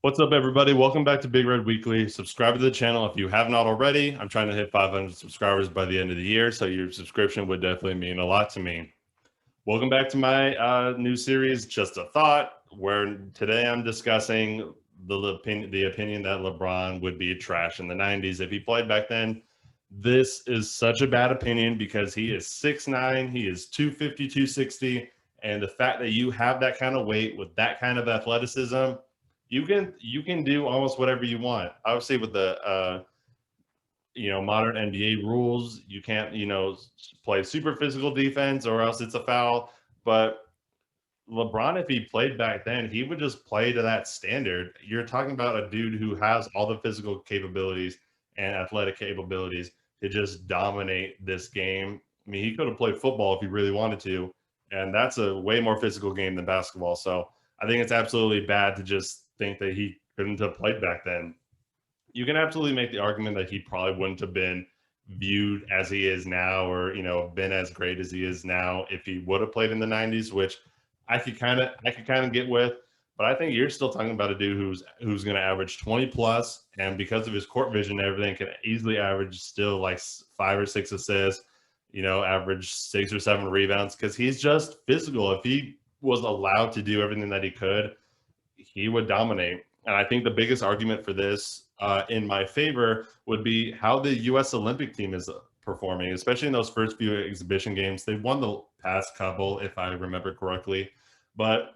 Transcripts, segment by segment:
What's up, everybody? Welcome back to Big Red Weekly. Subscribe to the channel if you have not already. I'm trying to hit 500 subscribers by the end of the year, so your subscription would definitely mean a lot to me. Welcome back to my new series, Just a Thought, where today I'm discussing the opinion that LeBron would be trash in the 90s if he played back then. This is such a bad opinion because he is 6'9", he is 250, 260, and the fact that you have that kind of weight with that kind of athleticism, you can do almost whatever you want. Obviously, with the modern NBA rules, you can't play super physical defense or else it's a foul. But LeBron, if he played back then, he would just play to that standard. You're talking about a dude who has all the physical capabilities and athletic capabilities to just dominate this game. I mean, he could have played football if he really wanted to, and that's a way more physical game than basketball. So I think it's absolutely bad to just think that he couldn't have played back then. You can absolutely make the argument that he probably wouldn't have been viewed as he is now, or been as great as he is now if he would have played in the 90s, which I could kind of get with. But I think you're still talking about a dude who's going to average 20 plus, and because of his court vision and everything, can easily average still like 5 or 6 assists, average 6 or 7 rebounds because he's just physical. If he was allowed to do everything that he could, he would dominate. And I think the biggest argument for this, in my favor, would be how the U.S. Olympic team is performing, especially in those first few exhibition games. They've won the past couple, if I remember correctly, but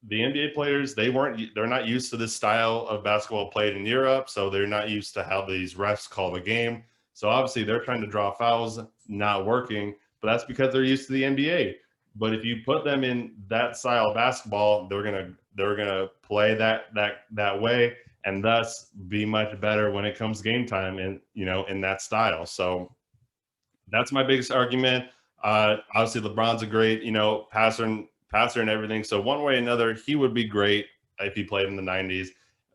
the NBA players, they're not used to this style of basketball played in Europe, so they're not used to how these refs call the game. So obviously they're trying to draw fouls, not working, but that's because they're used to the NBA. But if you put them in that style of basketball, they're gonna play that way, and thus be much better when it comes game time, and in that style. So that's my biggest argument. Obviously, LeBron's a great passer and everything. So one way or another, he would be great if he played in the 90s.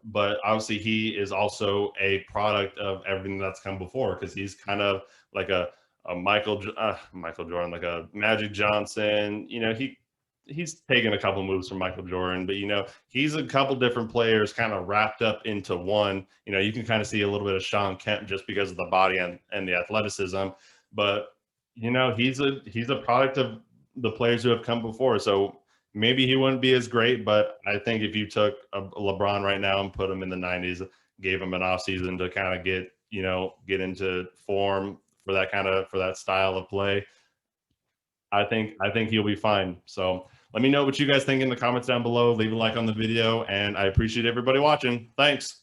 But obviously, he is also a product of everything that's come before because he's kind of like a Michael Jordan, like a Magic Johnson. He's taken a couple moves from Michael Jordan, but he's a couple different players kind of wrapped up into one. You can kind of see a little bit of Sean Kemp just because of the body and the athleticism, but he's a product of the players who have come before. So maybe he wouldn't be as great, but I think if you took a LeBron right now and put him in the 90s, gave him an offseason to kind of get into form for that style of play, I think he'll be fine. So let me know what you guys think in the comments down below. Leave a like on the video, and I appreciate everybody watching. Thanks.